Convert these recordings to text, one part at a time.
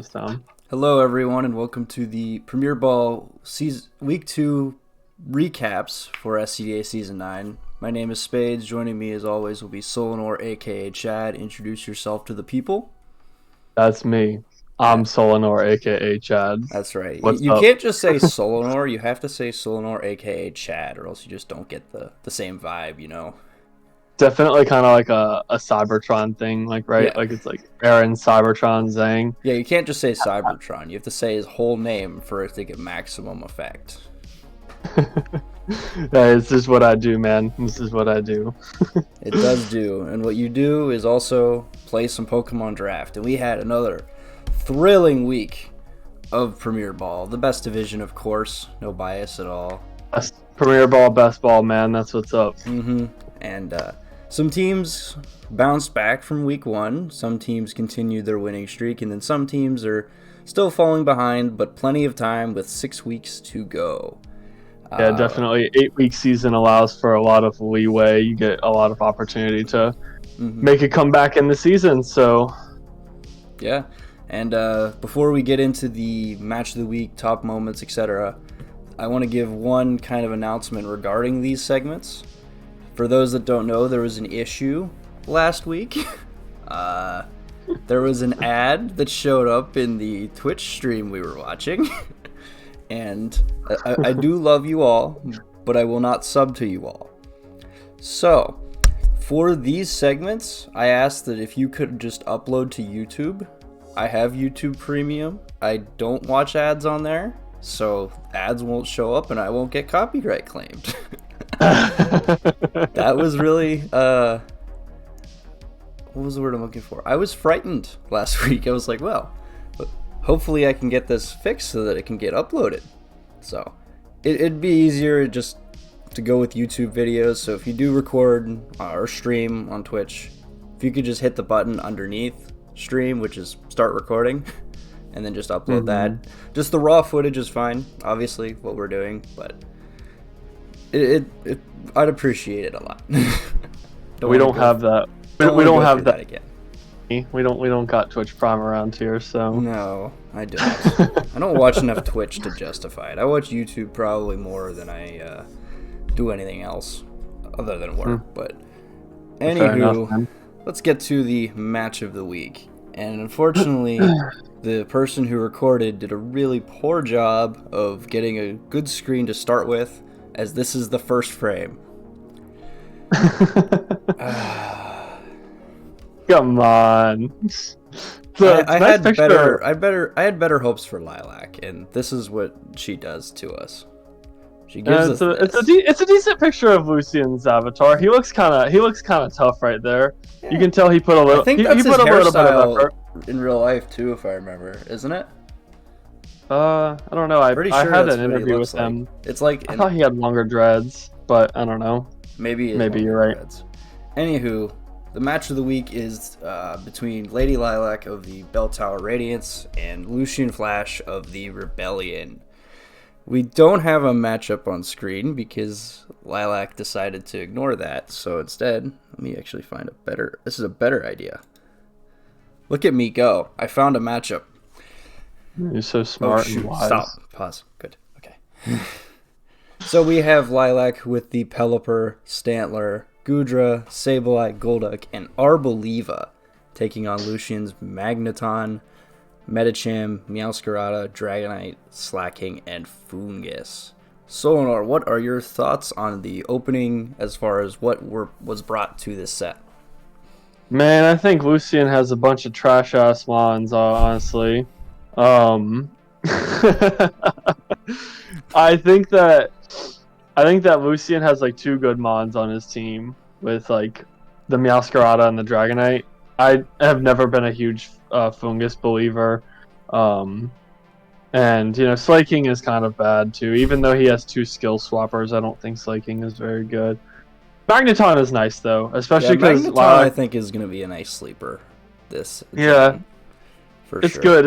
this down. Hello, everyone, and welcome to the Premier Ball Week 2 recaps for SCDA Season 9. My name is Spades. Joining me, as always, will be Solanor, a.k.a. Chad. Introduce yourself to the people. That's me. I'm Solanor, a.k.a. Chad. That's right. What's You up? can't just say Solanor. You have to say Solanor, a.k.a. Chad, or else you just don't get the same vibe, you know? Definitely kind of like a Cybertron thing, right? Yeah. Like it's like Aaron Cybertron Zhang. Yeah, you can't just say Cybertron. You have to say his whole name for it to get maximum effect. It's just what I do, man. This is what I do. It does do. And what you do is also play some Pokemon Draft. And we had another thrilling week of Premier Ball. The best division, of course. No bias at all. Best Premier Ball, best ball, man. That's what's up. And some teams bounced back from week 1. Some teams continued their winning streak. And then some teams are still falling behind, but plenty of time with 6 weeks to go. Yeah, definitely. 8-week season allows for a lot of leeway. You get a lot of opportunity to make a comeback in the season. So, yeah. And before we get into the match of the week, top moments, etc., I want to give one kind of announcement regarding these segments. For those that don't know, there was an issue last week. There was an ad that showed up in the Twitch stream we were watching. And I do love you all, but I will not sub to you all. So, for these segments, I asked that if you could just upload to YouTube. I have YouTube Premium. I don't watch ads on there, so ads won't show up and I won't get copyright claimed. That was really, what was the word I'm looking for? I was frightened last week. I was like, well, hopefully I can get this fixed so that it can get uploaded. So it'd be easier just to go with YouTube videos. So if you do record or stream on Twitch, if you could just hit the button underneath stream, which is start recording, and then just upload that. Just the raw footage is fine, obviously, what we're doing, but I'd appreciate it a lot. we don't have that. We don't have that again. We don't got Twitch Prime around here, so no, I don't. I don't watch enough Twitch to justify it. I watch YouTube probably more than I do anything else other than work. But anywho, let's get to the match of the week. And unfortunately, the person who recorded did a really poor job of getting a good screen to start with, as this is the first frame. Come on. I had better hopes for Lilac, and this is what she does to us. She gives us it's a decent picture of Lucian's avatar. He looks kind of tough right there. Yeah. You can tell he put a little. I think he that's put his a little bit of hairstyle effort in real life too, if I remember, isn't it? I don't know. I had an interview with him. It's like I thought he had longer dreads, but I don't know. Maybe you're right. Dreads. Anywho, the match of the week is between Lady Lilac of the Bell Tower Radiance and Lucian Flash of the Rebellion. We don't have a matchup on screen because Lilac decided to ignore that. So instead, let me actually find a better. This is a better idea. Look at me go! I found a matchup. You're so smart and wise. Stop. Pause. Good. Okay. So we have Lilac with the Pelipper, Stantler, Gudra, Sableye, Golduck, and Arboliva taking on Lucian's Magneton, Medicham, Meowscarada, Dragonite, Slacking, and Foongus. Solanor, what are your thoughts on the opening as far as what was brought to this set? Man, I think Lucian has a bunch of trash-ass mons, honestly. I think that Lucian has like 2 good mons on his team with like the Meowscarada and the Dragonite. I have never been a huge Foongus believer. And Slaking is kind of bad too. Even though he has 2 skill swappers, I don't think Slaking is very good. Magneton is nice though, especially because Magneton I think is going to be a nice sleeper. It's good.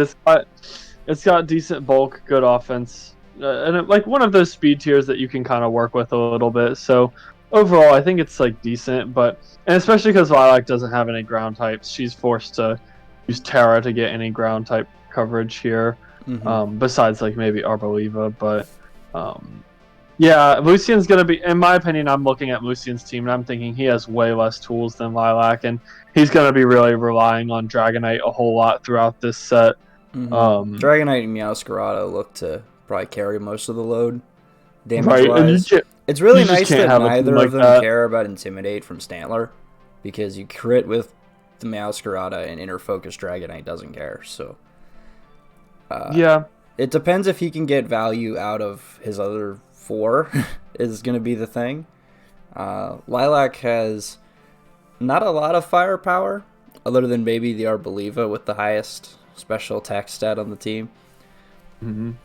It's got decent bulk, good offense, and like one of those speed tiers that you can kind of work with a little bit. So overall, I think it's like decent, and especially because Lilac doesn't have any ground types, she's forced to use Terra to get any ground type coverage here, besides like maybe Arboliva, but yeah, Lucian's going to be, in my opinion, I'm looking at Lucian's team and I'm thinking he has way less tools than Lilac, and he's going to be really relying on Dragonite a whole lot throughout this set. Dragonite and Meowscarada look to probably carry most of the load, damage-wise. Right, it's really nice that neither of them care about Intimidate from Stantler, because you crit with the Meowscarada and Inner Focus Dragonite doesn't care, so... yeah. It depends if he can get value out of his other 4 is going to be the thing. Lilac has not a lot of firepower, other than maybe the Arboliva with the highest special attack stat on the team.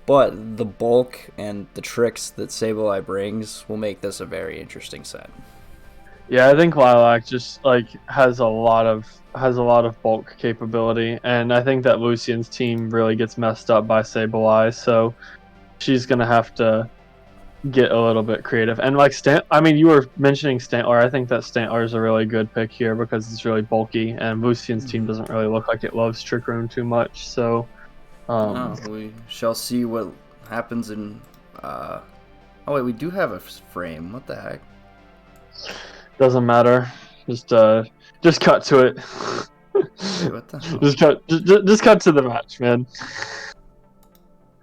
But the bulk and the tricks that Sableye brings will make this a very interesting set. Yeah, I think Lilac just like has a lot of bulk capability, and I think that Lucian's team really gets messed up by Sableye, so she's gonna have to get a little bit creative. And like you were mentioning Stantler. I think that Stantler is a really good pick here because it's really bulky, and Lucian's team doesn't really look like it loves Trick Room too much. So we shall see what happens in. Oh wait, we do have a frame. What the heck? Doesn't matter. Just cut to it. Wait, what the hell? Just cut to the match, man.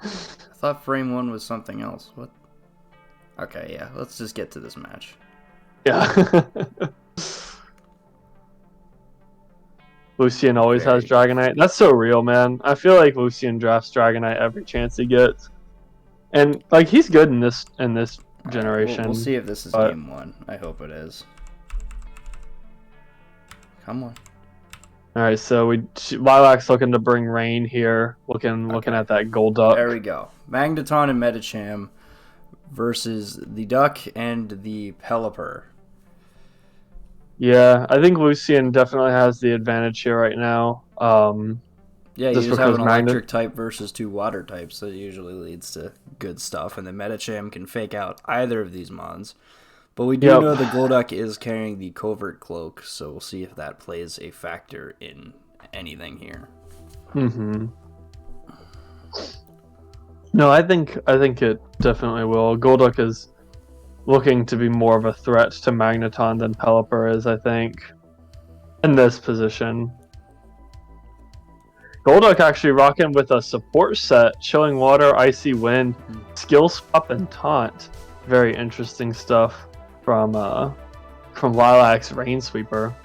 I thought frame 1 was something else. What? Okay, yeah. Let's just get to this match. Yeah. Lucian always has Dragonite. That's so real, man. I feel like Lucian drafts Dragonite every chance he gets, and like he's good in this generation. We'll see if this is game 1. I hope it is. Come on. All right, so Lilac's looking to bring rain here. Looking at that Golduck. There we go. Magneton and Medicham versus the Duck and the Pelipper. Yeah, I think Lucian definitely has the advantage here right now. Yeah, you just have an electric type versus 2 water types. That usually leads to good stuff. And then Medicham can fake out either of these mons. But we do know the Golduck is carrying the Covert Cloak, so we'll see if that plays a factor in anything here. No, I think it definitely will. Golduck is looking to be more of a threat to Magneton than Pelipper is, I think, in this position. Golduck actually rocking with a support set, Chilling Water, Icy Wind, Skill Swap, and Taunt. Very interesting stuff from Lilac's Rain Sweeper.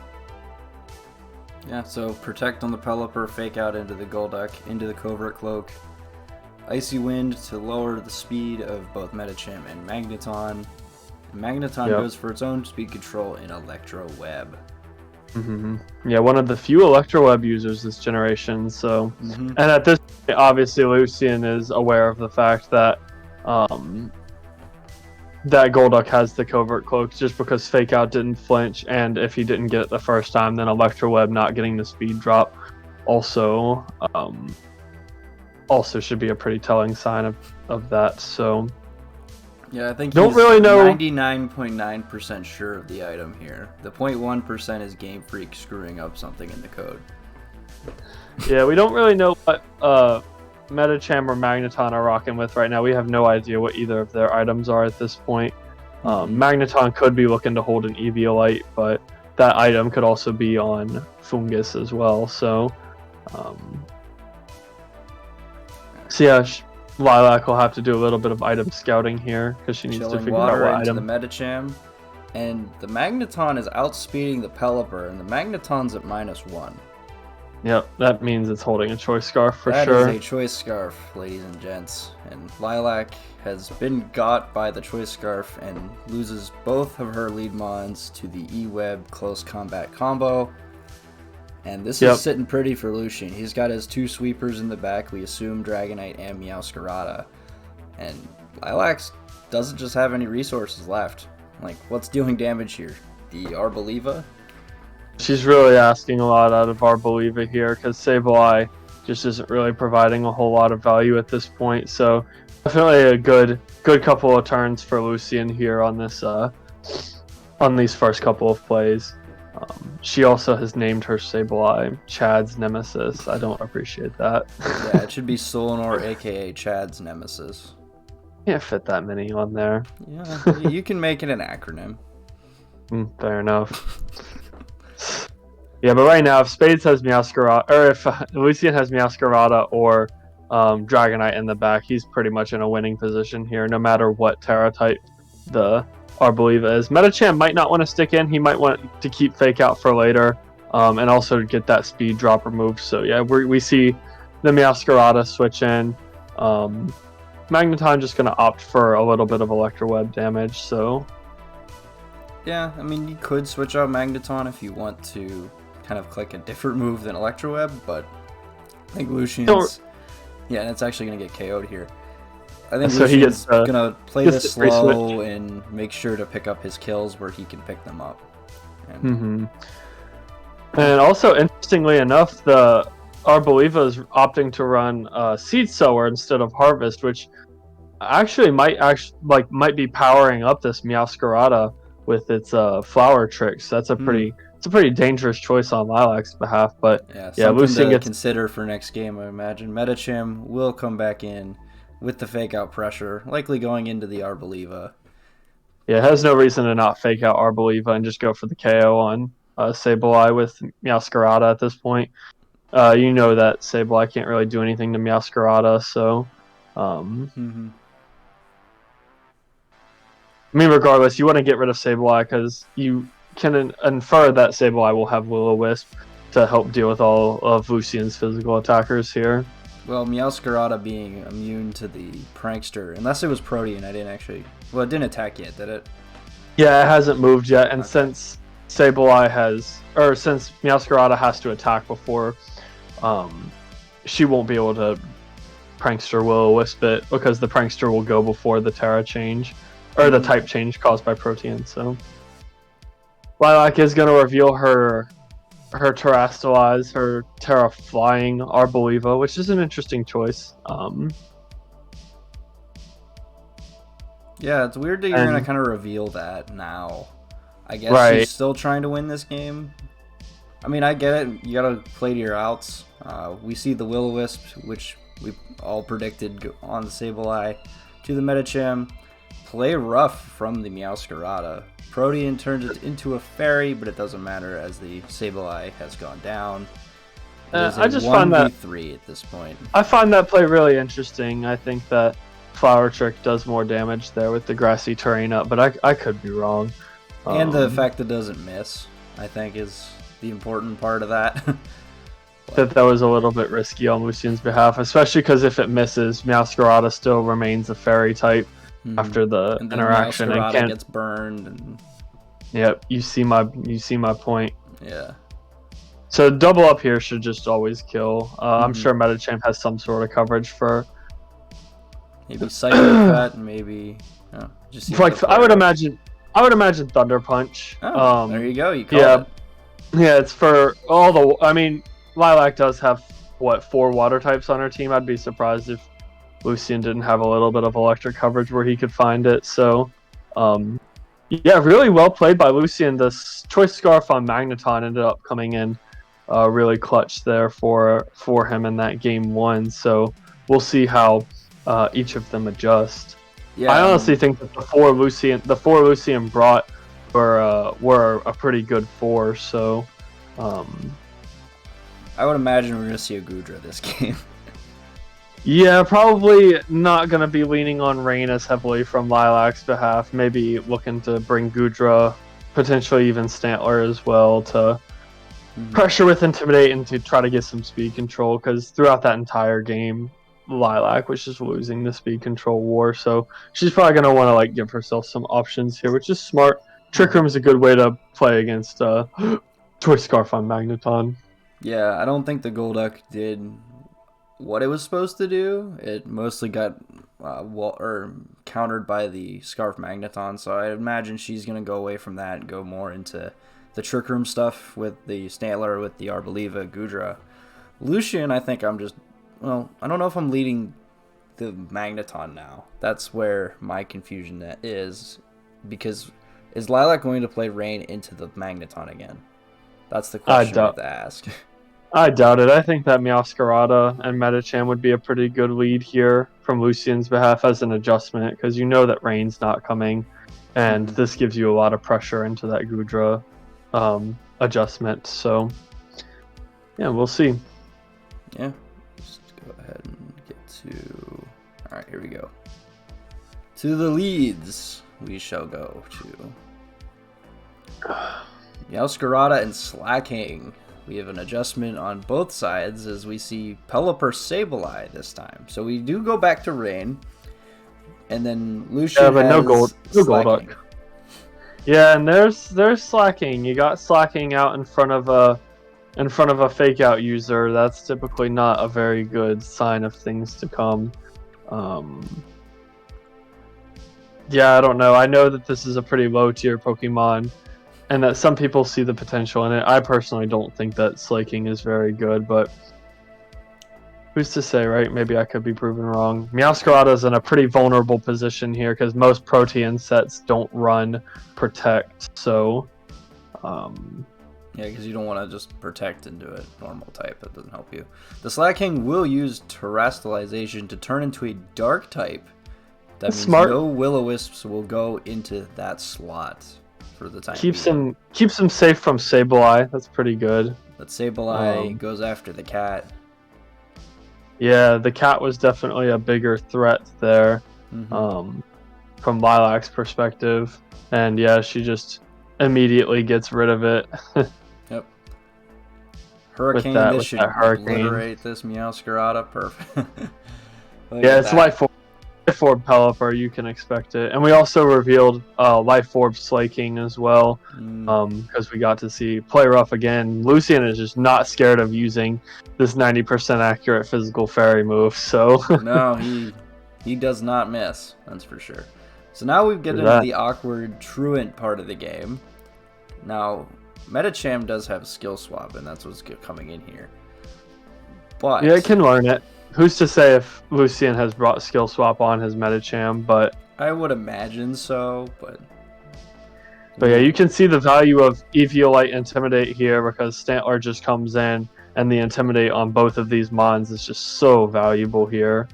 Yeah, so Protect on the Pelipper, Fake Out into the Golduck, into the Covert Cloak. Icy Wind to lower the speed of both Medicham and Magneton. Magneton goes for its own speed control in Electro Web. Yeah, one of the few Electro Web users this generation. So, and at this point, obviously Lucian is aware of the fact that that Golduck has the Covert Cloak just because Fake Out didn't flinch, and if he didn't get it the first time, then Electro Web not getting the speed drop also should be a pretty telling sign of that. So. Yeah, I think don't really know. 99.9% sure of the item here. The 0.1% is Game Freak screwing up something in the code. Yeah, we don't really know what Medicham or Magneton are rocking with right now. We have no idea what either of their items are at this point. Magneton could be looking to hold an Eviolite, but that item could also be on Fungus as well. So yeah. Lilac will have to do a little bit of item scouting here because she needs to figure out what item. The Medicham, and the Magneton is outspeeding the Pelipper, and the Magneton's at -1. Yep, that means it's holding a Choice Scarf for sure. That is a Choice Scarf, ladies and gents. And Lilac has been got by the Choice Scarf and loses both of her lead mons to the E-Web Close Combat combo. And this is sitting pretty for Lucian. He's got his 2 sweepers in the back. We assume Dragonite and Meowscarada. And Lilac doesn't just have any resources left. Like, what's dealing damage here? The Arboliva? She's really asking a lot out of Arboliva here because Sableye just isn't really providing a whole lot of value at this point. So definitely a good couple of turns for Lucian here on this on these first couple of plays. She also has named her Sableye Chad's nemesis. I don't appreciate that. Yeah, it should be Solanor, aka Chad's nemesis. Can't fit that many on there. Yeah, you can make it an acronym. Fair enough. Yeah, but right now, if Spades has Meowscarada, or if Lucian has Meowscarada or Dragonite in the back, he's pretty much in a winning position here, no matter what Terra type the Arboliva is. Metacham might not want to stick in. He might want to keep Fake Out for later, and also get that speed drop removed. So yeah, we see the Meowscarada switch in. Magneton just going to opt for a little bit of Electroweb damage, so... Yeah, I mean, you could switch out Magneton if you want to kind of click a different move than Electroweb, but I think Lucian's... Yeah, and it's actually going to get KO'd here. I think so Lucian's going to play this slow and make sure to pick up his kills where he can pick them up. And also, interestingly enough, the Arboliva is opting to run Seed Sower instead of Harvest, which actually might be powering up this Meowscarada with its flower tricks. That's a pretty dangerous choice on Lilac's behalf. But yeah, Lucian to consider for next game, I imagine. Metacham will come back in with the Fake Out pressure, likely going into the Arboliva. Yeah, it has no reason to not Fake Out Arboliva and just go for the KO on Sableye with Meowscarada at this point. You know that Sableye can't really do anything to Meowscarada, so... I mean, regardless, you want to get rid of Sableye because you can infer that Sableye will have Will-O-Wisp to help deal with all of Lucian's physical attackers here. Well, Meowscarada being immune to the Prankster, unless it was Protean, I didn't actually... Well, it didn't attack yet, did it? Yeah, it hasn't moved yet, and since Sableye has... Or since Meowscarada has to attack before, she won't be able to Prankster Will-O-Wisp it because the Prankster will go before the Terra change. Or the type change caused by Protean, so... Lilac is going to reveal her Terrastalize, her Terra Flying Arboliva, which is an interesting choice. Yeah, it's weird that you're going to kind of reveal that now. I guess she's still trying to win this game. I mean, I get it. You got to play to your outs. We see the Will-O-Wisp, which we all predicted on the Sableye, to the Metacham. Play rough from the Meowscarada. Protean turns it into a fairy, but it doesn't matter as the Sableye has gone down. I just find that 1v3 at this point. I find that play really interesting. I think that Flower Trick does more damage there with the grassy terrain up, but I could be wrong. And the fact that it doesn't miss, I think, is the important part of that. That was a little bit risky on Lucian's behalf, especially because if it misses, Meowscarada still remains a fairy type. After the interaction, and gets burned. And... Yep, you see my point. Yeah. So double up here should just always kill. I'm sure Metacham has some sort of coverage for. Maybe Psychic Cut, maybe. Just like I would imagine Thunder Punch. Oh, there you go. You call it. Yeah, it's for all the. I mean, Lilac does have 4 water types on her team. I'd be surprised if Lucian didn't have a little bit of electric coverage where he could find it. So, yeah, really well played by Lucian. The Choice Scarf on Magneton ended up coming in really clutch there for him in that game 1. So we'll see how each of them adjust. Yeah, I honestly think that the four Lucian brought were a pretty good 4. So, I would imagine we're gonna see a Goodra this game. Yeah, probably not going to be leaning on Rain as heavily from Lilac's behalf. Maybe looking to bring Goodra, potentially even Stantler as well, to pressure with Intimidate and to try to get some speed control, because throughout that entire game, Lilac was just losing the speed control war, so she's probably going to want to give herself some options here, which is smart. Trick Room is a good way to play against Choice Scarf on Magneton. Yeah, I don't think the Golduck did what it was supposed to do. It mostly got countered by the Scarf Magneton, so I imagine she's going to go away from that and go more into the Trick Room stuff with the Stantler, with the Arboliva, Goodra. Lucian, I think I don't know if I'm leading the Magneton now. That's where my confusion is, because is Lilac going to play Rain into the Magneton again? That's the question we have to ask. I doubt it. I think that Meowscarada and Medicham would be a pretty good lead here from Lucian's behalf as an adjustment, because you know that Rain's not coming, and this gives you a lot of pressure into that Goodra adjustment. So, yeah, we'll see. Yeah, just go ahead and get to... Alright, here we go. To the leads we shall go to. Meowscarada and Slacking. We have an adjustment on both sides as we see Pelipper Sableye this time. So we do go back to Rain. And then Lucian has no Slacking. Golduck. Yeah, and there's Slacking. You got Slacking out in front of a fake out user. That's typically not a very good sign of things to come. Yeah, I don't know. I know that this is a pretty low tier Pokemon, and that some people see the potential in it. I personally don't think that Slaking is very good, but who's to say, right? Maybe I could be proven wrong. Meowscarada is in a pretty vulnerable position here because most Protean sets don't run Protect, so... Yeah, because you don't want to just Protect into a normal type. That doesn't help you. The Slacking will use Terastallization to turn into a Dark type. That means no Will-O-Wisps will go into that slot for the time being. Keeps him safe from Sableye. That's pretty good. But Sableye goes after the cat. Yeah, the cat was definitely a bigger threat there, from Lilac's perspective. And yeah, she just immediately gets rid of it. Yep. Hurricane, this should obliterate this Meowscarada. Perfect. Yeah, it's Life Orb Pelipper, you can expect it. And we also revealed Life Orb Slaking as well, because we got to see Play Rough again. Lucian is just not scared of using this 90% accurate Physical Fairy move, so... No, he does not miss, that's for sure. So now we get into the awkward Truant part of the game. Now, Medicham does have Skill Swap, and that's what's coming in here. But... yeah, it can learn it. Who's to say if Lucian has brought Skill Swap on his Medicham, but... I would imagine so, but... But yeah, you can see the value of Eviolite Intimidate here, because Stantler just comes in, and the Intimidate on both of these Mons is just so valuable here.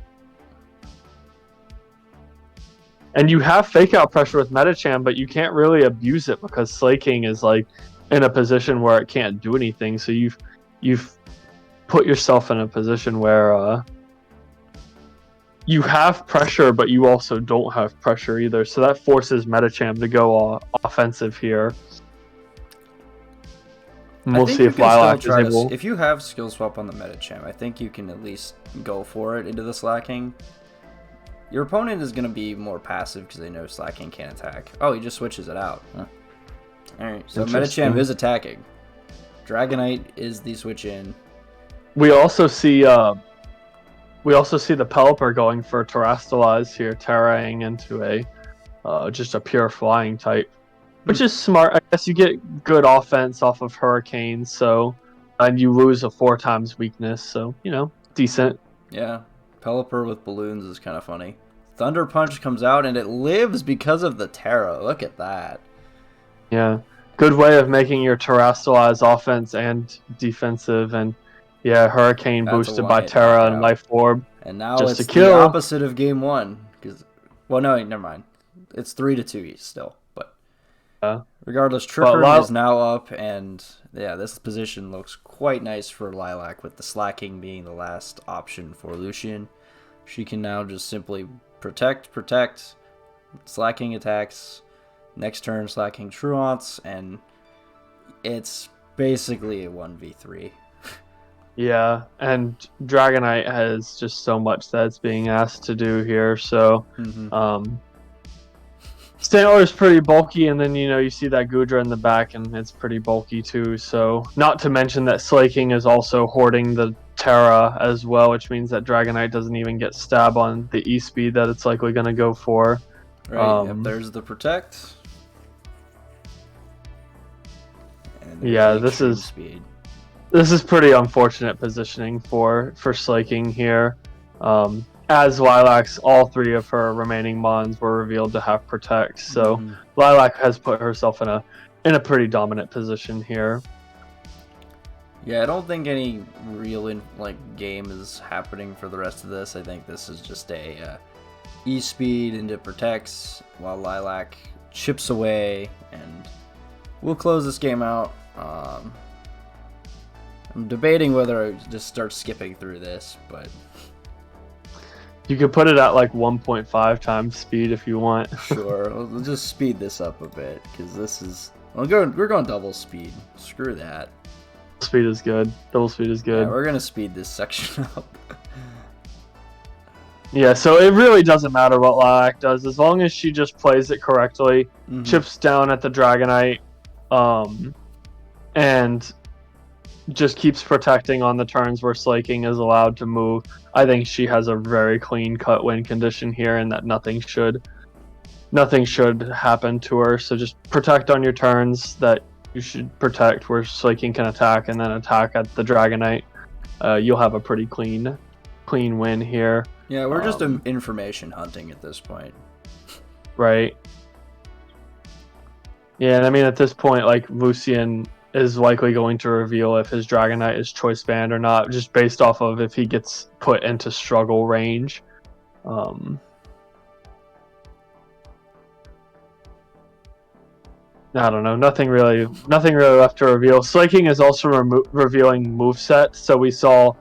And you have Fake Out pressure with Medicham, but you can't really abuse it, because Slaking is like in a position where it can't do anything, so you've put yourself in a position where you have pressure, but you also don't have pressure either. So that forces Medicham to go offensive here. And we'll see if Lilac is able... If you have Skill Swap on the Medicham, I think you can at least go for it into the Slacking. Your opponent is going to be more passive because they know Slacking can't attack. Oh, he just switches it out. Huh. Alright, so Medicham is attacking. Dragonite is the switch in. We also see the Pelipper going for Terastallize here, terraing into a just a pure flying type, which is smart. I guess you get good offense off of Hurricane, so and you lose a 4x weakness, so you know, decent. Yeah, Pelipper with balloons is kind of funny. Thunder Punch comes out and it lives because of the Terra. Look at that. Yeah, good way of making your Terastallize offense and defensive, and yeah, Hurricane boosted by Terra and Life Orb. And now just it's the opposite of game one. Well, no, never mind. It's 3-2 still. But regardless, Tripper is now up. And yeah, this position looks quite nice for Lilac, with the Slacking being the last option for Lucian. She can now just simply protect, Slacking attacks. Next turn, Slacking Truants. And it's basically a 1v3. Yeah, and Dragonite has just so much that it's being asked to do here, so Stantler is pretty bulky, and then you see that Goodra in the back, and it's pretty bulky too, so not to mention that Slaking is also hoarding the Terra as well, which means that Dragonite doesn't even get stab on the E-Speed that it's likely going to go for. Right, yep, there's the Protect. And yeah, this is... Speed. This is pretty unfortunate positioning for Slaking here. As Lilac's, all three of her remaining Mons were revealed to have Protect, so Lilac has put herself in a pretty dominant position here. Yeah, I don't think any real game is happening for the rest of this. I think this is just a E-speed into protects while Lilac chips away, and we'll close this game out. I'm debating whether I just start skipping through this, but you could put it at like 1.5 times speed if you want. Sure, we'll just speed this up a bit because this is we're going double speed. Screw that. Speed is good. Double speed is good. Yeah, we're gonna speed this section up. Yeah, so it really doesn't matter what Lilac does as long as she just plays it correctly, chips down at the Dragonite, and just keeps protecting on the turns where Slaking is allowed to move. I think she has a very clean-cut win condition here, and that nothing should happen to her. So just protect on your turns that you should protect, where Slaking can attack, and then attack at the Dragonite. You'll have a pretty clean win here. Yeah, we're just information hunting at this point. Right. Yeah, and I mean, at this point, like, Lucian is likely going to reveal if his Dragonite is choice banned or not, just based off of if he gets put into struggle range. I don't know. Nothing really left to reveal. Slaking is also revealing moveset. So we saw,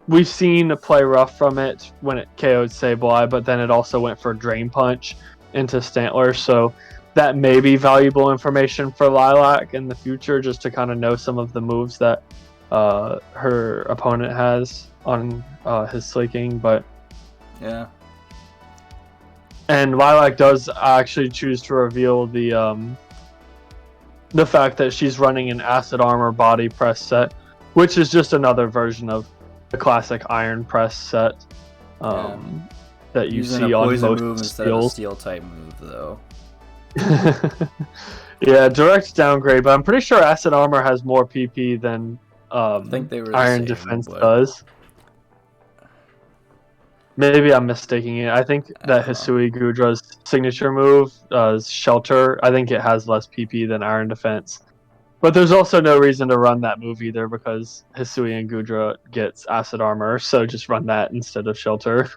we've seen a play rough from it when it KO'd Sableye, but then it also went for Drain Punch into Stantler. So that may be valuable information for Lilac in the future, just to kind of know some of the moves that her opponent has on his Slaking. But yeah. And Lilac does actually choose to reveal the fact that she's running an Acid Armor body press set, which is just another version of the classic Iron Press set that you see on most move instead of a Steel type move, though. Yeah, direct downgrade, but I'm pretty sure Acid Armor has more PP than I think they were Iron Defense does. Maybe I'm mistaking it. I think that Hisui Gudra's signature move, Shelter, I think it has less PP than Iron Defense. But there's also no reason to run that move either, because Hisui and Gudra gets Acid Armor, so just run that instead of Shelter.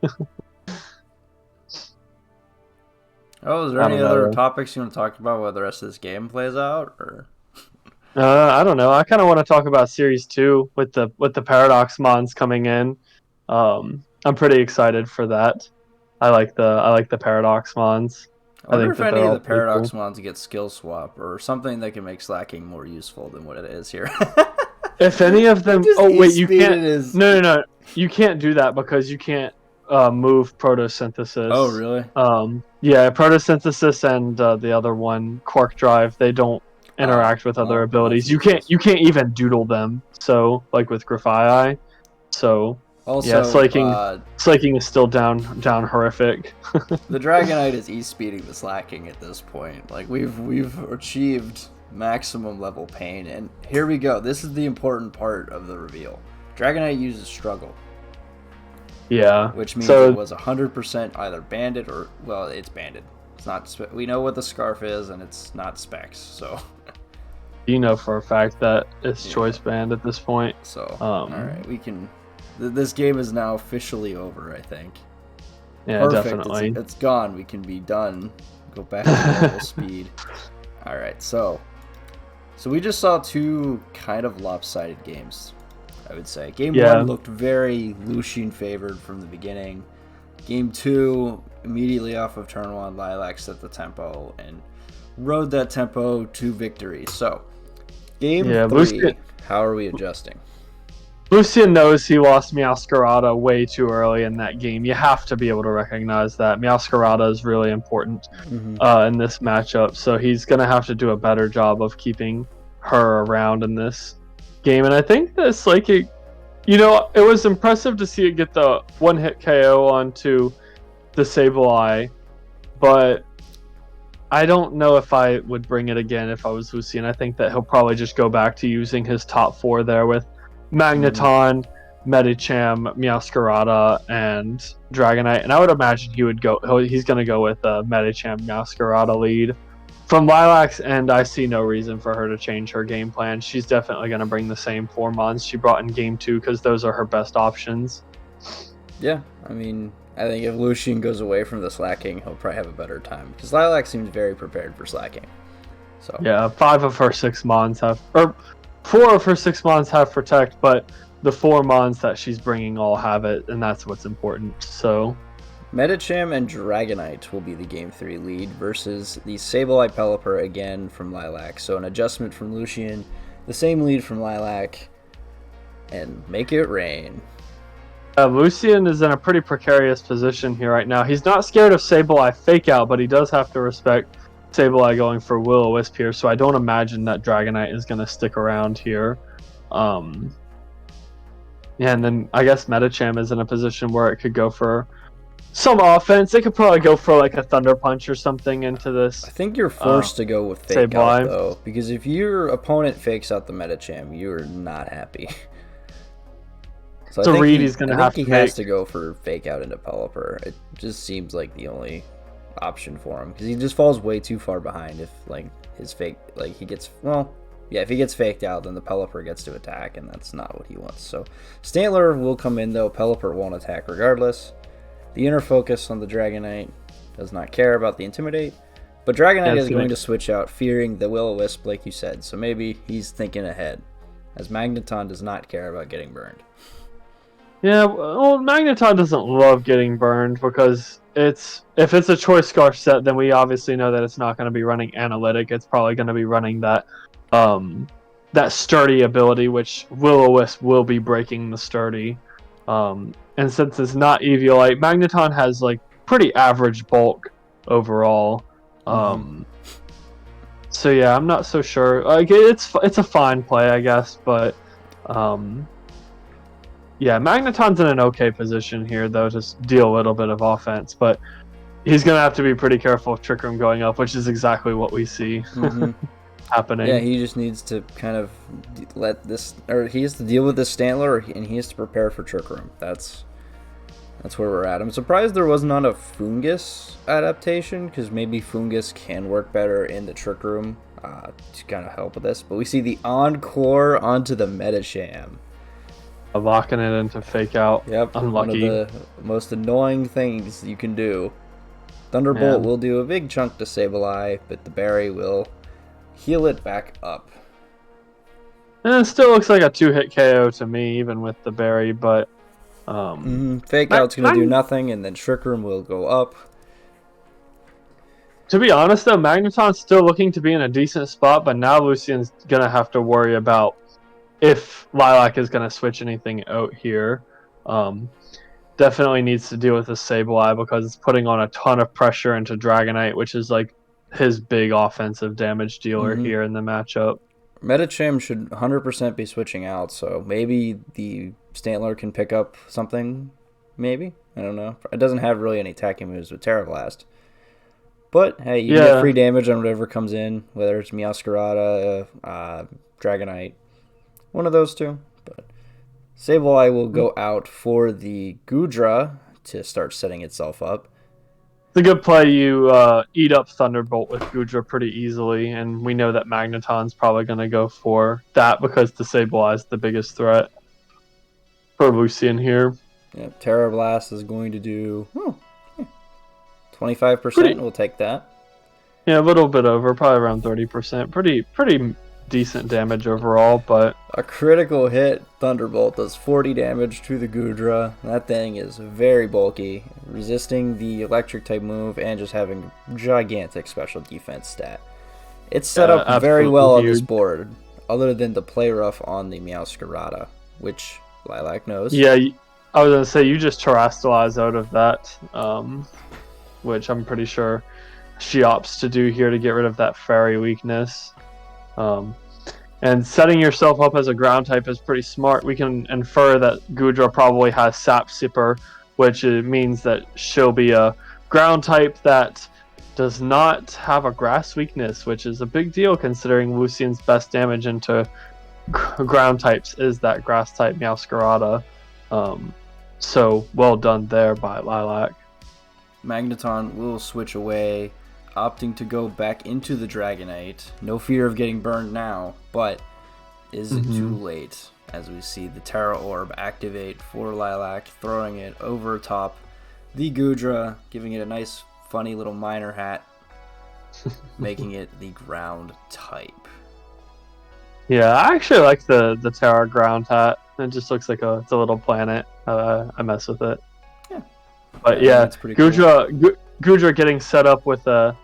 Oh, is there any other topics you want to talk about while the rest of this game plays out, or? I don't know. I kind of want to talk about Series 2 with the Paradox Mons coming in. I'm pretty excited for that. I like the Paradox Mons. I wonder if any of the Paradox Mons get skill swap or something that can make Slacking more useful than what it is here. If any of them, you can't. No, you can't do that because you can't move Photosynthesis. Oh, really? Yeah, Photosynthesis and the other one, Quark Drive, they don't interact with other abilities. You can't even doodle them. So, like with Grafii, so. Also, yeah, Slaking is still down horrific. The Dragonite is E-speeding the Slacking at this point. Like, we've achieved maximum level pain, and here we go. This is the important part of the reveal. Dragonite uses Struggle. Yeah. Which means it was 100% either banded or, well, it's banded. It's not. We know what the Scarf is, and it's not Specs. So. You know for a fact that it's choice banned at this point. So. All right, we can. This game is now officially over, I think. Yeah, perfect. Definitely. It's gone. We can be done. Go back to normal speed. All right, so we just saw two kind of lopsided games, I would say. Game 1 looked very Lucian favored from the beginning. Game 2, immediately off of turn 1, Lilac set the tempo and rode that tempo to victory. So, game 3, how are we adjusting? Lucian knows he lost Meowscarada way too early in that game. You have to be able to recognize that. Meowscarada is really important in this matchup, so he's going to have to do a better job of keeping her around in this game. And I think this, like, it was impressive to see it get the one-hit KO onto the Sableye, but I don't know if I would bring it again if I was Lucian. I think that he'll probably just go back to using his top 4 there with Magneton, Medicham, Meowscarada, and Dragonite, and I would imagine he's going to go with Medicham, Meowscarada lead. from Lilac's end, I see no reason for her to change her game plan. She's definitely going to bring the same 4 mons she brought in game 2 because those are her best options. Yeah, I mean, I think if Lucian goes away from the slacking, he'll probably have a better time because Lilac seems very prepared for slacking. So yeah, 5 of her 6 mons have, or 4 of her 6 mons have protect, but the 4 mons that she's bringing all have it, and that's what's important. So Medicham and Dragonite will be the Game 3 lead versus the Sableye Pelipper again from Lilac. So an adjustment from Lucian, the same lead from Lilac, and make it rain. Lucian is in a pretty precarious position here right now. He's not scared of Sableye Fake Out, but he does have to respect Sableye going for Will-O-Wisp here, so I don't imagine that Dragonite is going to stick around here. Yeah, and then I guess Medicham is in a position where it could go for some offense. It could probably go for like a Thunder Punch or something into this. I think you're forced to go with Fake Out, though, because if your opponent fakes out the Medicham, you're not happy. So I think he's going to have to he has to go for Fake Out into Pelipper. It just seems like the only option for him because he just falls way too far behind if like his fake he gets if he gets faked out, then the Pelipper gets to attack, and that's not what he wants. So Stantler will come in, though. Pelipper won't attack regardless. The inner focus on the Dragonite does not care about the Intimidate, but Dragonite is going to switch out, fearing the Will-O-Wisp, like you said. So maybe he's thinking ahead, as Magneton does not care about getting burned. Yeah, well, Magneton doesn't love getting burned because if it's a Choice Scarf set, then we obviously know that it's not going to be running Analytic. It's probably going to be running that Sturdy ability, which Will-O-Wisp will be breaking the Sturdy. And since it's not Eviolite, Magneton has like pretty average bulk overall. So yeah, I'm not so sure. Like it's a fine play, I guess, but yeah, Magneton's in an okay position here though to deal a little bit of offense, but he's gonna have to be pretty careful of Trick Room going up, which is exactly what we see happening. Yeah, he just needs to kind of he has to deal with this Stantler, and he has to prepare for Trick Room. That's where we're at. I'm surprised there was not a Fungus adaptation, because maybe Fungus can work better in the Trick Room to kind of help with this. But we see the Encore onto the Medicham. Locking it into Fake Out. Yep, unlucky. One of the most annoying things you can do. Thunderbolt will do a big chunk to Sableye, but the Berry will heal it back up. And it still looks like a 2-hit KO to me, even with the Berry, but Fake Out's going to do nothing, and then Trick Room will go up. To be honest, though, Magneton's still looking to be in a decent spot, but now Lucian's going to have to worry about if Lilac is going to switch anything out here. Definitely needs to deal with the Sableye because it's putting on a ton of pressure into Dragonite, which is like his big offensive damage dealer here in the matchup. Medicham should 100% be switching out, so maybe the Stantler can pick up something, maybe? I don't know. It doesn't have really any attacking moves with Terra Blast. But, hey, you get free damage on whatever comes in, whether it's Meowscarada, Dragonite, one of those two. But Sableye will go out for the Goodra to start setting itself up. It's a good play. You eat up Thunderbolt with Goodra pretty easily, and we know that Magneton's probably going to go for that because the Sableye is the biggest threat for Lucian here. Yeah, Terra Blast is going to do 25%. We'll take that. Yeah, a little bit over, probably around 30%. Pretty decent damage overall, but a critical hit Thunderbolt does 40 damage to the Goodra. That thing is very bulky, resisting the electric type move and just having gigantic special defense stat. It's set up very well on this board, other than the play rough on the Meowscarada, which Lilac knows. Yeah, I was gonna say you just Terrastalize out of that, which I'm pretty sure she opts to do here to get rid of that fairy weakness. And setting yourself up as a ground type is pretty smart. We can infer that Goodra probably has Sap Sipper, which means that she'll be a ground type that does not have a grass weakness, which is a big deal considering Lucian's best damage into ground types is that grass type Meowscarada. So well done there by Lilac. Magneton will switch away. opting to go back into the Dragonite. No fear of getting burned now, but is it too late? As we see the Terra Orb activate for Lilac, throwing it over top the Goodra, giving it a nice, funny little miner hat, making it the ground type. Yeah, I actually like the Terra ground hat. It just looks like it's a little planet. I mess with it. Yeah. But yeah, that's pretty cool. Goodra getting set up with a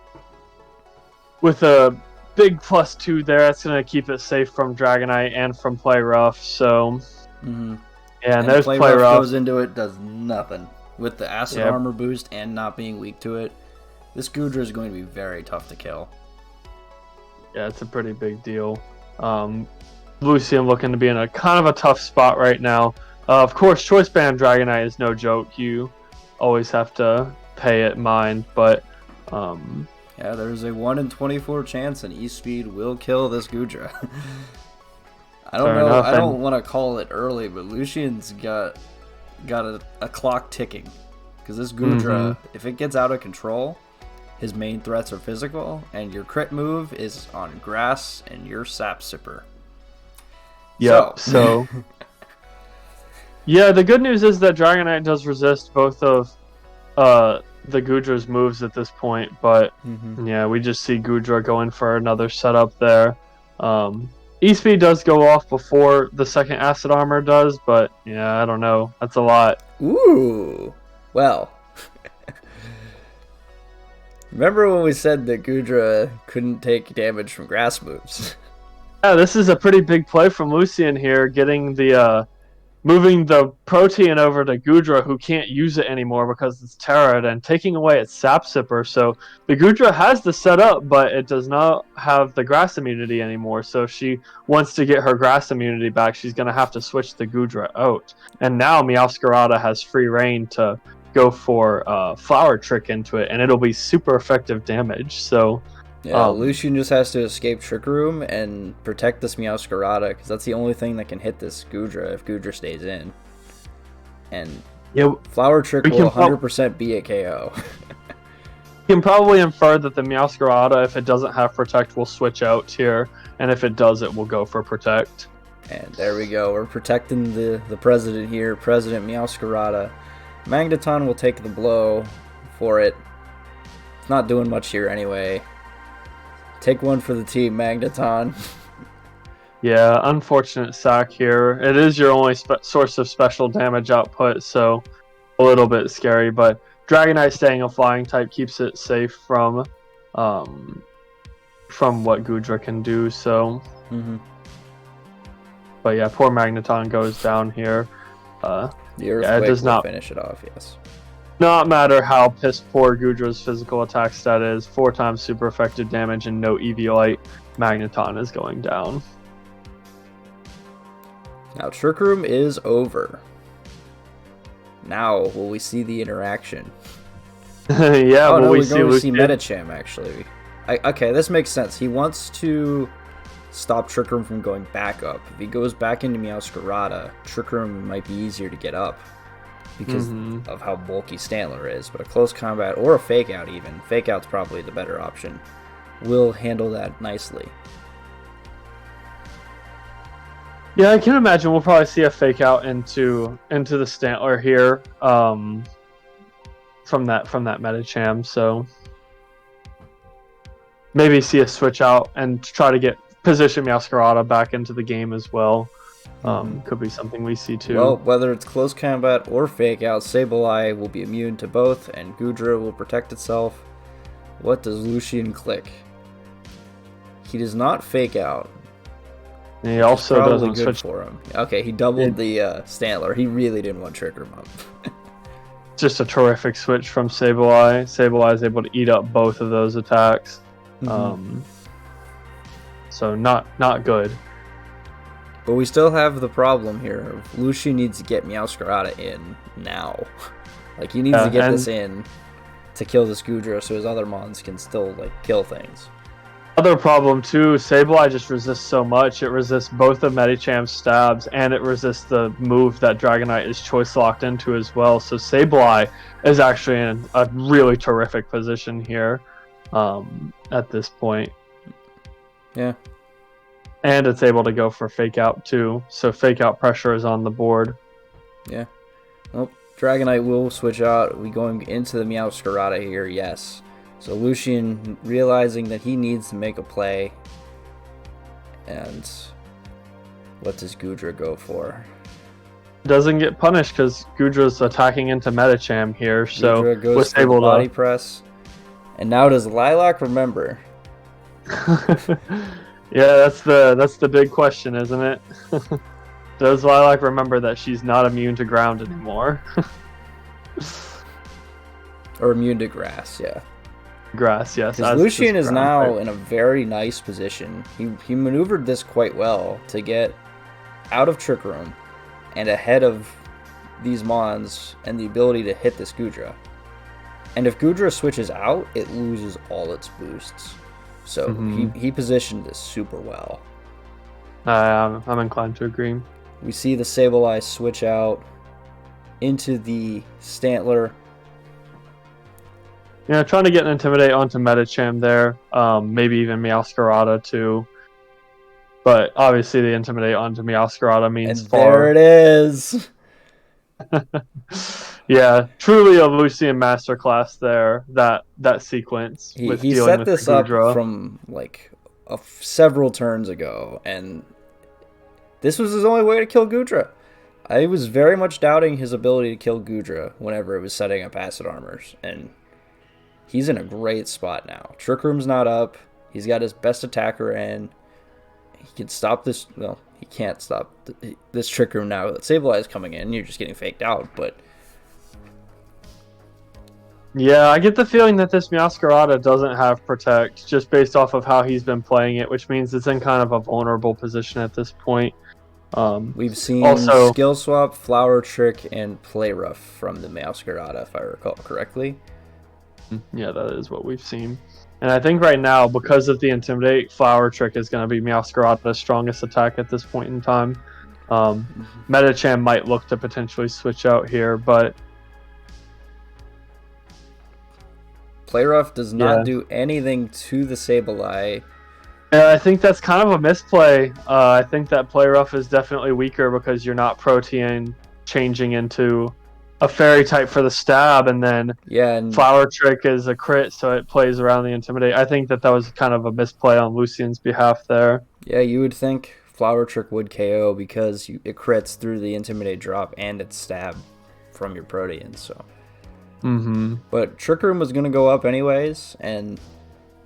big +2 there. That's gonna keep it safe from Dragonite and from Play Rough. So yeah, and there's Play Rough goes into it, does nothing with the acid armor boost and not being weak to it. This Goodra is going to be very tough to kill. Yeah, it's a pretty big deal. Lucian looking to be in a kind of a tough spot right now. Of course, Choice Band Dragonite is no joke. You always have to pay it mind, but yeah, there's a 1 in 24 chance an E-Speed will kill this Goodra. I don't know. I don't want to call it early, but Lucian's got a clock ticking, because this Goodra, if it gets out of control, his main threats are physical, and your crit move is on grass and your Sap Sipper. Yep. So yeah, the good news is that Dragonite does resist both of the Goodra's moves at this point, but yeah, we just see Goodra going for another setup there. E-Speed does go off before the second Acid Armor does, but yeah, I don't know. That's a lot. Ooh. Well. Remember when we said that Goodra couldn't take damage from grass moves? Yeah, this is a pretty big play from Lucian here, getting the moving the Protean over to Goodra, who can't use it anymore because it's Terra, and taking away its Sap Sipper. So the Goodra has the setup, but it does not have the grass immunity anymore. So if she wants to get her grass immunity back, she's going to have to switch the Goodra out. And now Meowscarada has free reign to go for Flower Trick into it, and it'll be super effective damage. So yeah, Lucian just has to escape Trick Room and protect this Meowscarada, because that's the only thing that can hit this Goodra if Goodra stays in. And Flower Trick will 100% be a KO. You can probably infer that the Meowscarada, if it doesn't have Protect, will switch out here, and if it does, it will go for Protect. And there we go. We're protecting the President here, President Meowscarada. Magneton will take the blow for it. It's not doing much here anyway. Take one for the team, Magneton. Yeah, unfortunate sack here. It is your only source of special damage output, so a little bit scary. But Dragonite staying a flying type keeps it safe from what Goodra can do. So, but yeah, poor Magneton goes down here. The Earthquake does not finish it off. Yes. Not matter how piss poor Goodra's physical attack stat is, 4 times super effective damage and no Eviolite, Magneton is going down. Now Trick Room is over. Now will we see the interaction? Yeah, oh, no, we're going to see Medicham actually. Okay, this makes sense. He wants to stop Trick Room from going back up. If he goes back into Meowscarada, Trick Room might be easier to get up, because of how bulky Stantler is, but a close combat or a fake out even. Fake out's probably the better option. Will handle that nicely. Yeah, I can imagine we'll probably see a fake out into the Stantler here from that Medicham, so maybe see a switch out and try to position Meowscarada back into the game as well. Could be something we see too. Well, whether it's close combat or fake out, Sableye will be immune to both, and Goodra will protect itself. What does Lucian click? He does not fake out. And he also doesn't switch for him. Okay, he doubled the Stantler. He really didn't want Trick Room up. Just a terrific switch from Sableye. Sableye is able to eat up both of those attacks. So not good. But we still have the problem here. Lucian needs to get Meowscarada in now. Like, he needs to get this in to kill this Goodra so his other mons can still, like, kill things. Other problem, too, Sableye just resists so much. It resists both of Medicham's stabs, and it resists the move that Dragonite is choice locked into as well. So Sableye is actually in a really terrific position here. at this point. Yeah. And it's able to go for fake out too, so fake out pressure is on the board. Yeah. Well, Dragonite will switch out. We going into the Meowscarada here, yes. So Lucian realizing that he needs to make a play. And what does Goodra go for? Doesn't get punished because Goodra's attacking into Medicham here, so Goodra goes for the body press. And now does Lilac remember? Yeah, that's the big question, isn't it? Does Lilac remember that she's not immune to ground anymore? Or immune to grass, yeah. Grass, yes. Because Lucian is now in a very nice position. He maneuvered this quite well to get out of Trick Room and ahead of these Mons and the ability to hit this Goodra. And if Goodra switches out, it loses all its boosts. So he positioned this super well. I'm inclined to agree. We see the Sableye switch out into the Stantler. Yeah, trying to get an Intimidate onto Medicham there. Maybe even Meowscarada too. But obviously the Intimidate onto Meowscarada means and far. There it is. Yeah, truly a Lucian masterclass there. That sequence. He set this up from like several turns ago, and this was his only way to kill Goodra. I was very much doubting his ability to kill Goodra whenever it was setting up acid armors, and he's in a great spot now. Trick Room's not up. He's got his best attacker in. He can stop this. Well, he can't stop this Trick Room now. Sableye is coming in. You're just getting faked out, but. Yeah, I get the feeling that this Meowscarada doesn't have Protect, just based off of how he's been playing it, which means it's in kind of a vulnerable position at this point. We've seen also Skill Swap, Flower Trick, and Play Rough from the Meowscarada, if I recall correctly. Yeah, that is what we've seen. And I think right now, because of the Intimidate, Flower Trick is going to be Meowscarada's strongest attack at this point in time. Medicham might look to potentially switch out here, but Play Rough does not do anything to the Sableye. Yeah, I think that's kind of a misplay. I think that Play Rough is definitely weaker because you're not Protean changing into a Fairy type for the stab, and then Flower Trick is a crit, so it plays around the Intimidate. I think that was kind of a misplay on Lucian's behalf there. Yeah, you would think Flower Trick would KO because it crits through the Intimidate drop and its stab from your Protean, so... But Trick Room was going to go up anyways, and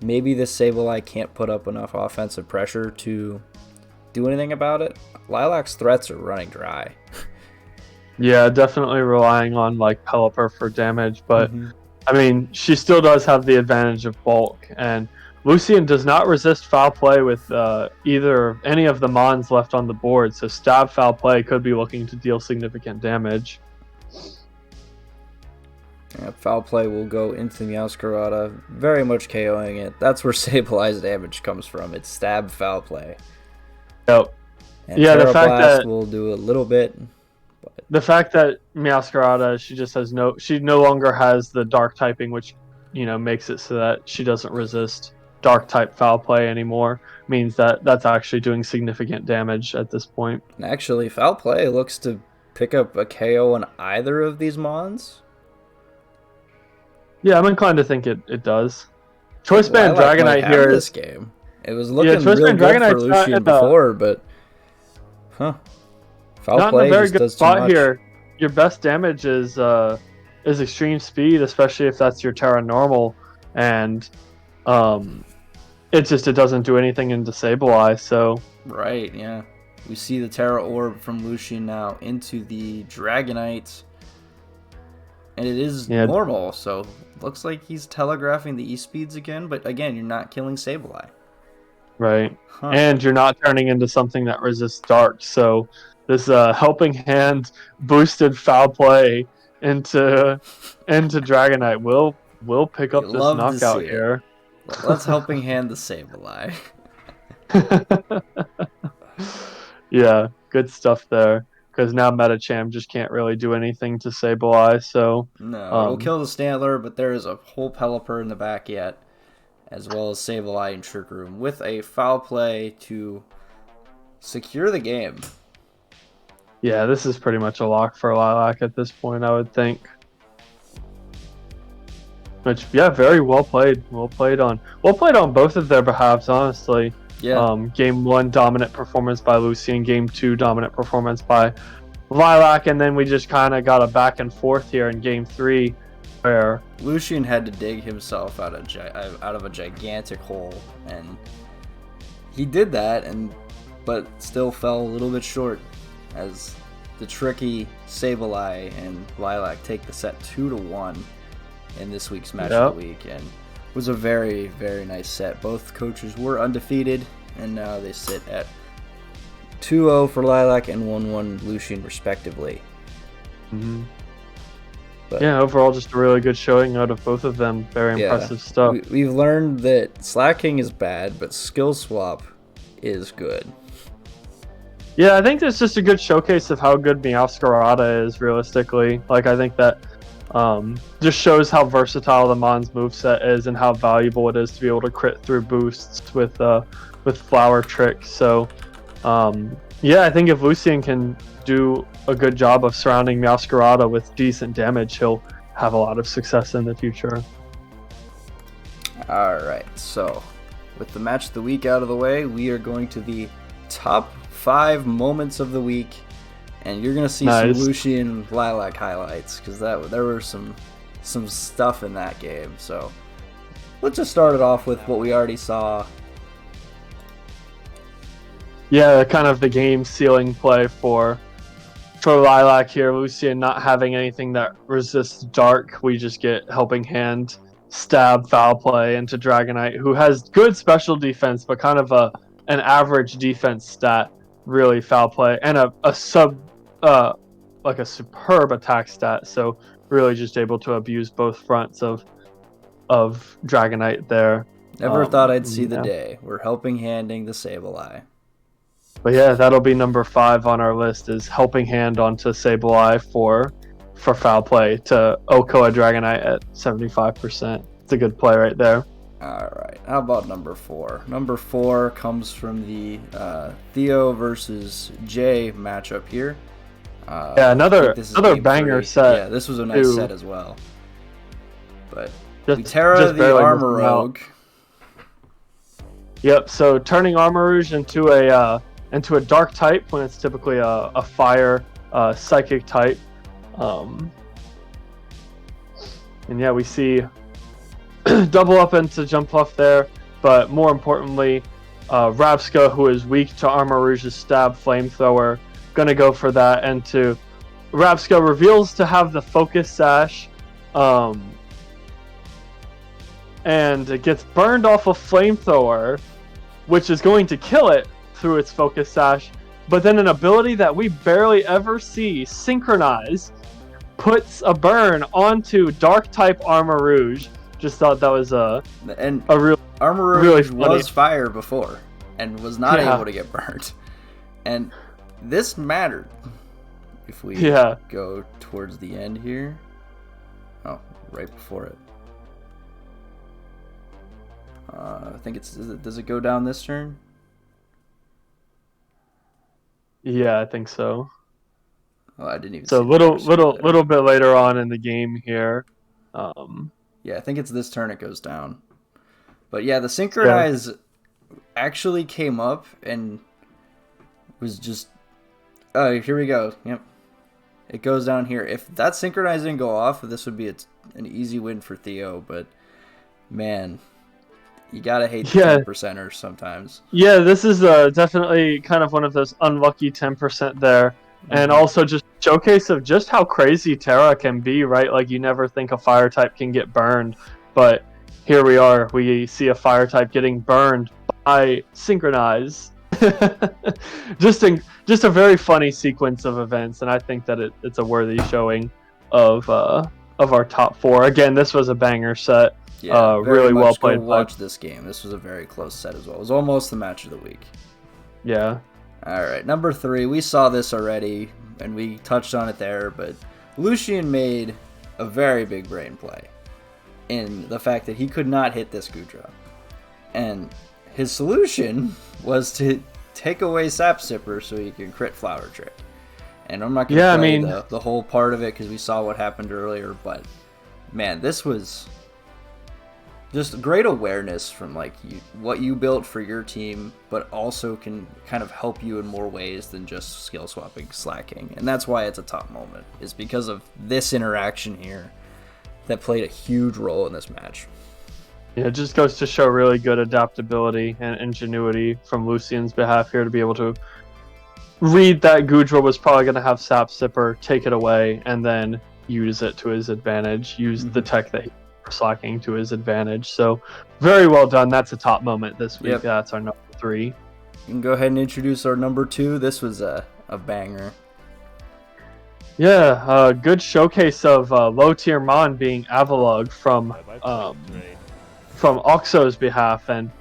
maybe this Sableye can't put up enough offensive pressure to do anything about it. Lilac's threats are running dry. Yeah, definitely relying on like Pelipper for damage, but I mean, she still does have the advantage of bulk, and Lucian does not resist foul play with any of the Mons left on the board, so stab foul play could be looking to deal significant damage. Yeah, foul play will go into the Meowscarada, very much KOing it. That's where Sableye's damage comes from. It's stab foul play. Yep. And yeah, the fact that will do a little bit. But... The fact that Meowscarada, she no longer has the dark typing, which makes it so that she doesn't resist dark type foul play anymore, means that that's actually doing significant damage at this point. And actually, foul play looks to pick up a KO on either of these Mons. Yeah, I'm inclined to think it does. Choice Band Dragonite here this game. It was looking real good for Lucian before, but foul not play in a very just good does spot too much. Here. Your best damage is extreme speed, especially if that's your Terra normal, and it doesn't do anything in Sableye. So right, yeah, we see the Terra Orb from Lucian now into the Dragonite. And it is normal, so looks like he's telegraphing the E-speeds again, but again, you're not killing Sableye. Right. And you're not turning into something that resists dark, so this helping hand boosted foul play into Dragonite will pick up this knockout here. Let's helping hand the Sableye. Yeah, good stuff there. Because now Medicham just can't really do anything to Sableye, so... No, we'll kill the Stantler, but there is a whole Pelipper in the back yet. as well as Sableye and Trick Room with a foul play to secure the game. Yeah, this is pretty much a lock for Lilac at this point, I would think. Which, yeah, very well played. Well played on both of their behalves, honestly. Yeah. Game 1, dominant performance by Lucian. Game 2, dominant performance by Lilac. And then we just kind of got a back and forth here in Game 3, where Lucian had to dig himself out of a gigantic hole, and he did that, but still fell a little bit short as the tricky Sableye and Lilac take the set 2-1 in this week's match of the week, and it was a very, very nice set. Both coaches were undefeated, and now they sit at 2-0 for Lilac and 1-1 Lucian respectively. Mm-hmm. But yeah, overall just a really good showing out of both of them. Very impressive stuff. We've learned that slacking is bad, but skill swap is good. Yeah, I think it's just a good showcase of how good Meowscarada is, realistically. Like, I think that just shows how versatile the Mon's moveset is and how valuable it is to be able to crit through boosts with Flower Trick. So, yeah, I think if Lucian can do a good job of surrounding Meowscarada with decent damage, he'll have a lot of success in the future. Alright, so with the match of the week out of the way, we are going to the top 5 moments of the week, and you're going to see some Lucian Lilac highlights, because there were some stuff in that game. So let's just start it off with what we already saw. Yeah, kind of the game sealing play for Lilac here. Lucian not having anything that resists dark. We just get Helping Hand, stab, foul play into Dragonite, who has good special defense, but kind of an average defense stat. Really foul play, and a superb attack stat. So really just able to abuse both fronts of Dragonite there. Never thought I'd see the day. We're Helping Handing the Sableye. But yeah, that'll be number 5 on our list, is Helping Hand onto Sableye for foul play to Okoa Dragonite at 75%. It's a good play right there. Alright, how about number 4? Number 4 comes from the Theo versus Jay matchup here. Yeah, another banger 3. set. Yeah, this was a nice set as well. But Terra the Armarouge. Yep, so turning Armarouge into a dark type when it's typically a fire psychic type. And yeah, we see double up into jump off there, but more importantly, Rabska, who is weak to Armarouge's stab flamethrower, gonna go for that, and Rabska reveals to have the focus sash, and it gets burned off a flamethrower, which is going to kill it through its focus sash, but then an ability that we barely ever see, Synchronize, puts a burn onto dark type Armarouge. Just thought that was a real Armarouge was fire before and was not able to get burned, and this mattered. If we go towards the end here, right before it, I think does it go down this turn? Yeah, I think so. Oh, I didn't even. So little bit later on in the game here. Yeah, I think it's this turn it goes down. But yeah, the Synchronize actually came up and was just... Oh, here we go. Yep. It goes down here. If that Synchronize didn't go off, this would be an easy win for Theo. But, man, you gotta hate the 10%ers sometimes. Yeah, this is definitely kind of one of those unlucky 10% there. And also just showcase of just how crazy Terra can be, right? Like, you never think a fire type can get burned, but here we are. We see a fire type getting burned by Synchronize. just a very funny sequence of events, and I think that it's a worthy showing of our top 4. Again, this was a banger set. Yeah, really well played. Watch this game. This was a very close set as well. It was almost the match of the week. Yeah. Alright, number 3, we saw this already, and we touched on it there, but Lucian made a very big brain play in the fact that he could not hit this Goodra. And his solution was to take away Sap Sipper so he could crit Flower Trick. And I'm not going to play the whole part of it because we saw what happened earlier, but man, this was just great awareness from like what you built for your team, but also can kind of help you in more ways than just skill swapping slacking. And that's why it's a top moment, is because of this interaction here that played a huge role in this match. Yeah, it just goes to show really good adaptability and ingenuity from Lucian's behalf here to be able to read that Goodra was probably going to have Sap Sipper, take it away, and then use it to his advantage, use the tech that he was slacking to his advantage. So very well done. That's a top moment this week. Yep. That's our number 3. You can go ahead and introduce our number 2. This was a banger. Yeah, a good showcase of low tier Mon being Avalugg from Oxo's behalf, and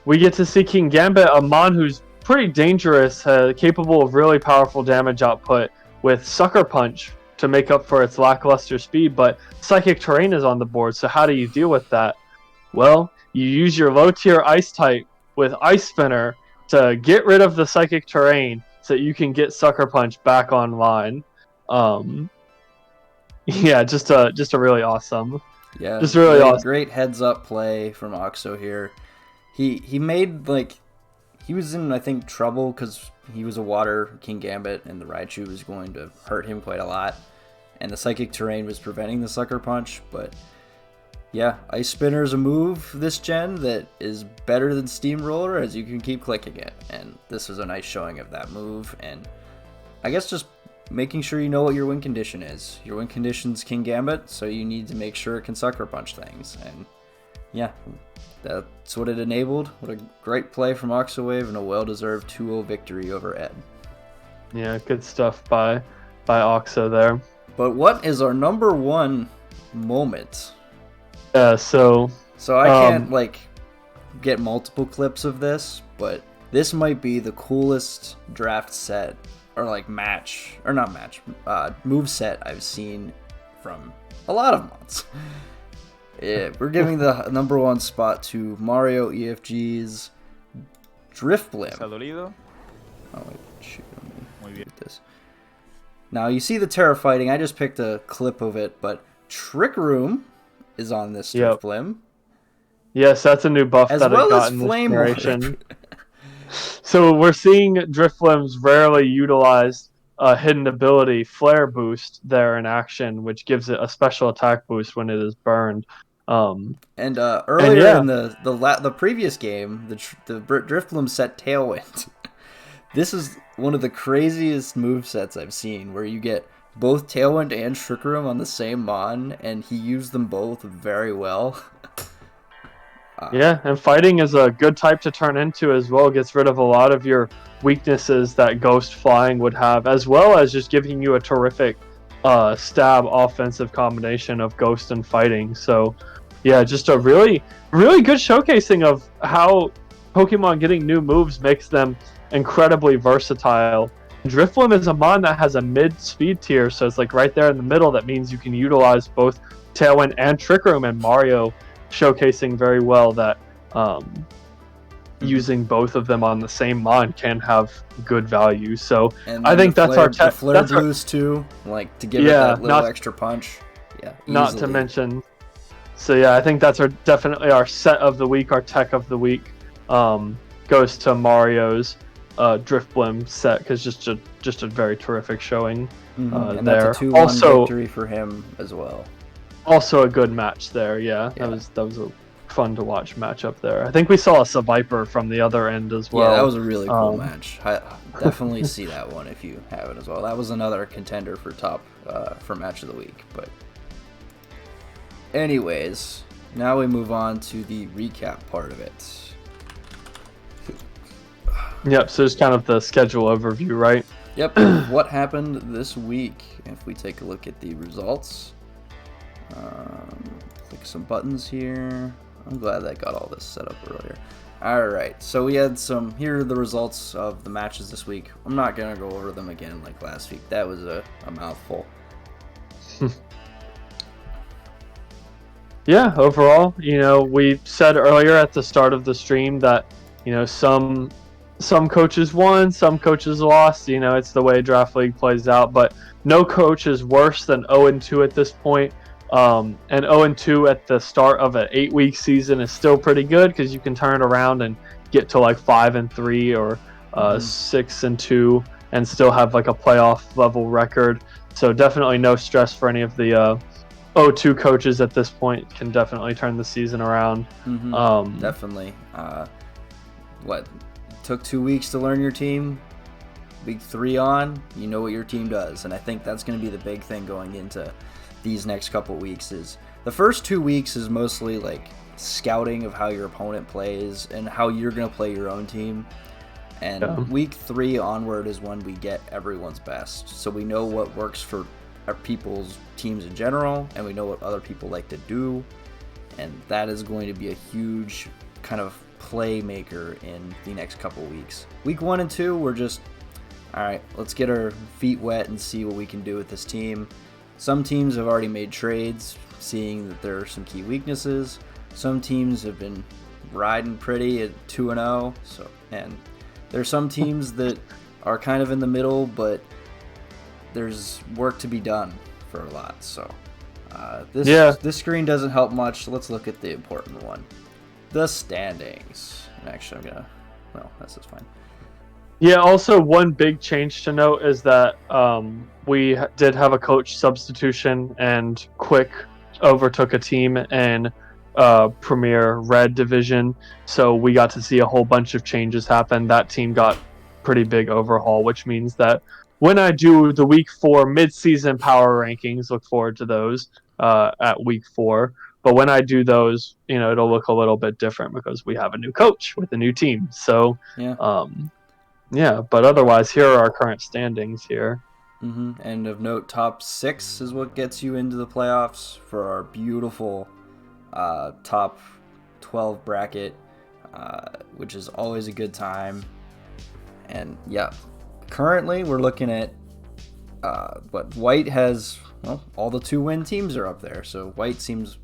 we get to see King Gambit, a Mon who's pretty dangerous, capable of really powerful damage output with Sucker Punch to make up for its lackluster speed, but Psychic Terrain is on the board, so how do you deal with that? Well, you use your low tier Ice type with Ice Spinner to get rid of the Psychic Terrain so that you can get Sucker Punch back online. Yeah, just a really awesome. Yeah, just really awesome. Great heads up play from Oxo here. He made he was in, I think, trouble because he was a water King Gambit and the Raichu was going to hurt him quite a lot. And the Psychic Terrain was preventing the Sucker Punch. But yeah, Ice Spinner is a move this gen that is better than Steamroller as you can keep clicking it. And this was a nice showing of that move. And I guess just making sure you know what your win condition is. Your win condition's King Gambit, so you need to make sure it can Sucker Punch things. And yeah, that's what it enabled. What a great play from Oxowave and a well-deserved 2-0 victory over Ed. Yeah, good stuff by Oxo there. But what is our number 1 moment? Yeah, so I can't get multiple clips of this, but this might be the coolest draft set or move set I've seen from a lot of months. Yeah, we're giving the number 1 spot to Mario EFG's Drifblim. Oh wait, shoot, let me get this. Now you see the Terra fighting. I just picked a clip of it, but Trick Room is on this Drifblim. Yes, that's a new buff that well I got in this Flame generation. So we're seeing Drifblim's rarely utilized hidden ability, Flare Boost, there in action, which gives it a special attack boost when it is burned. Earlier in the previous game, the Drifblim set Tailwind. This is one of the craziest movesets I've seen, where you get both Tailwind and Trick Room on the same Mon, and he used them both very well. Yeah, and fighting is a good type to turn into as well. Gets rid of a lot of your weaknesses that Ghost Flying would have, as well as just giving you a terrific stab offensive combination of Ghost and Fighting. So yeah, just a really, really good showcasing of how Pokemon getting new moves makes them incredibly versatile. Drifblim is a Mon that has a mid-speed tier, so it's right there in the middle. That means you can utilize both Tailwind and Trick Room, and Mario showcasing very well that using both of them on the same Mon can have good value. So I think that's our flare boost too, to give it that little extra punch. Yeah, easily. Not to mention. So yeah, I think that's definitely our set of the week. Our tech of the week goes to Mario's Drifblim set, because just a very terrific showing and there. That's a 2-1 victory for him as well. Also a good match there, yeah. That was a fun to watch matchup there. I think we saw a Viper from the other end as well. Yeah, that was a really cool match. I definitely see that one if you have it as well. That was another contender for for match of the week. But anyways, now we move on to the recap part of it. Yep, so it's kind of the schedule overview, right? Yep, what happened this week. If we take a look at the results. Click some buttons here. I'm glad I got all this set up earlier. Alright, so we had here are the results of the matches this week. I'm not going to go over them again like last week. That was a mouthful. Yeah, overall, we said earlier at the start of the stream that, some coaches won, some coaches lost. It's the way draft league plays out. But no coach is worse than 0-2 at this point. And 0-2 at the start of an 8-week season is still pretty good because you can turn it around and get to like 5-3 or 6-2 and still have like a playoff level record. So definitely no stress for any of the 0-2 coaches at this point. Can definitely turn the season around. Definitely. What? Took 2 weeks to learn your team. Week 3 on, you know what your team does. And I think that's going to be the big thing going into these next couple weeks. Is the first 2 weeks is mostly like scouting of how your opponent plays and how you're going to play your own team. And week 3 onward is when we get everyone's best. So we know what works for our people's teams in general, and we know what other people like to do. And that is going to be a huge kind of playmaker in the next couple weeks. Week 1 and 2, we're just, all right, let's get our feet wet and see what we can do with this team. Some teams have already made trades, seeing that there are some key weaknesses. Some teams have been riding pretty at 2-0. And there's some teams that are kind of in the middle, but there's work to be done for a lot. So this screen doesn't help much. Let's look at the important one. The standings. And actually, this is fine. Yeah, also one big change to note is that we did have a coach substitution, and Quick overtook a team in Premier Red Division, so we got to see a whole bunch of changes happen. That team got pretty big overhaul, which means that when I do the Week 4 mid-season power rankings, look forward to those at Week 4. But when I do those, it'll look a little bit different because we have a new coach with a new team. So, but otherwise, here are our current standings here. And of note, top 6 is what gets you into the playoffs for our beautiful top 12 bracket, which is always a good time. And currently we're looking at what White has. Well, all the 2-win teams are up there, so White seems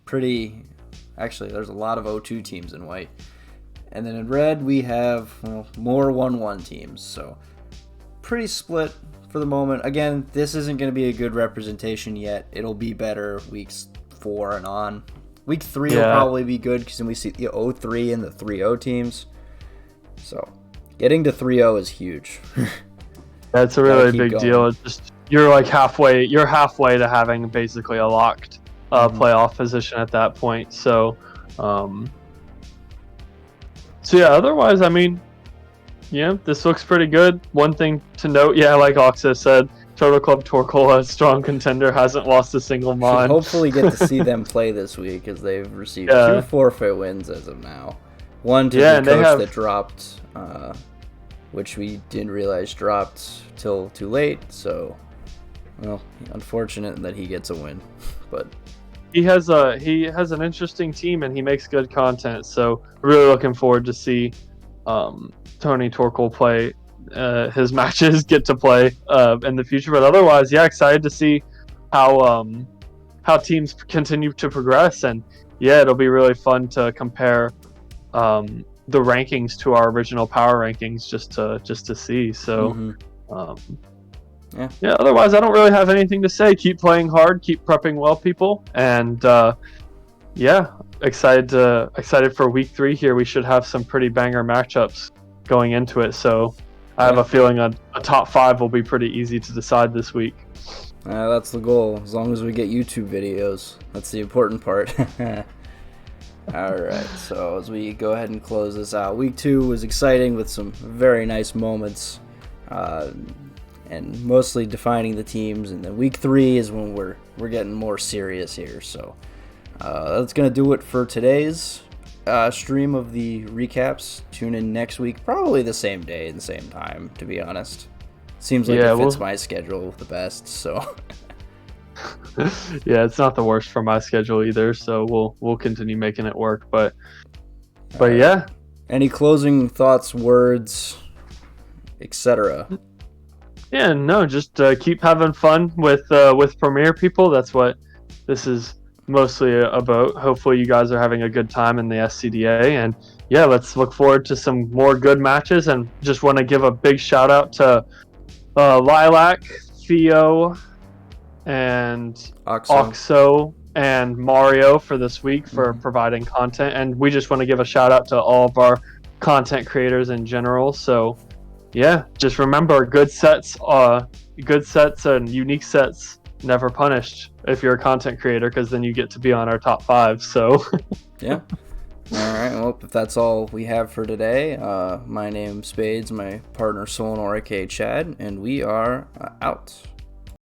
pretty. Actually, there's a lot of 0-2 teams in White. And then in Red, we have more 1-1 teams. So pretty split for the moment. Again, this isn't going to be a good representation yet. It'll be better weeks 4 and on. Week 3 will probably be good because then we see the 0-3 and the 3-0 teams. So getting to 3-0 is huge. That's a really big deal. It's just you're halfway to having basically a locked playoff position at that point. So otherwise, this looks pretty good. One thing to note, like Oxa said, Turtle Club Torkola, a strong contender, hasn't lost a single mon. Hopefully get to see them play this week, as they've received 2 forfeit wins as of now. One to the coach that dropped, which we didn't realize dropped till too late. So, unfortunate that he gets a win, but he has an interesting team and he makes good content. So really looking forward to see Tony Torkel play his matches, get to play in the future. But otherwise, excited to see how teams continue to progress, and it'll be really fun to compare the rankings to our original power rankings just to see. So otherwise I don't really have anything to say. Keep playing hard, keep prepping well, people, and excited for week 3 here. We should have some pretty banger matchups going into it, so I have a feeling a top 5 will be pretty easy to decide this week. That's the goal, as long as we get YouTube videos. That's the important part. Alright, so as we go ahead and close this out, week 2 was exciting with some very nice moments, and mostly defining the teams, and then week 3 is when we're getting more serious here. So that's going to do it for today's stream of the recaps. Tune in next week, probably the same day and same time, to be honest. Seems like it fits my schedule the best, so... it's not the worst for my schedule either, so we'll continue making it work. But any closing thoughts, words, etc.? Yeah, no, just keep having fun with Premiere, people. That's what this is mostly about. Hopefully, you guys are having a good time in the SCDA, and yeah, let's look forward to some more good matches. And just want to give a big shout out to Lilac, Theo, and Oxo and Mario for this week for providing content. And we just want to give a shout out to all of our content creators in general. So yeah, just remember good sets and unique sets never punished if you're a content creator, because then you get to be on our top 5. So yeah. All right, well, if that's all we have for today, my name's Spades, my partner Solonor, aka Chad, and we are out.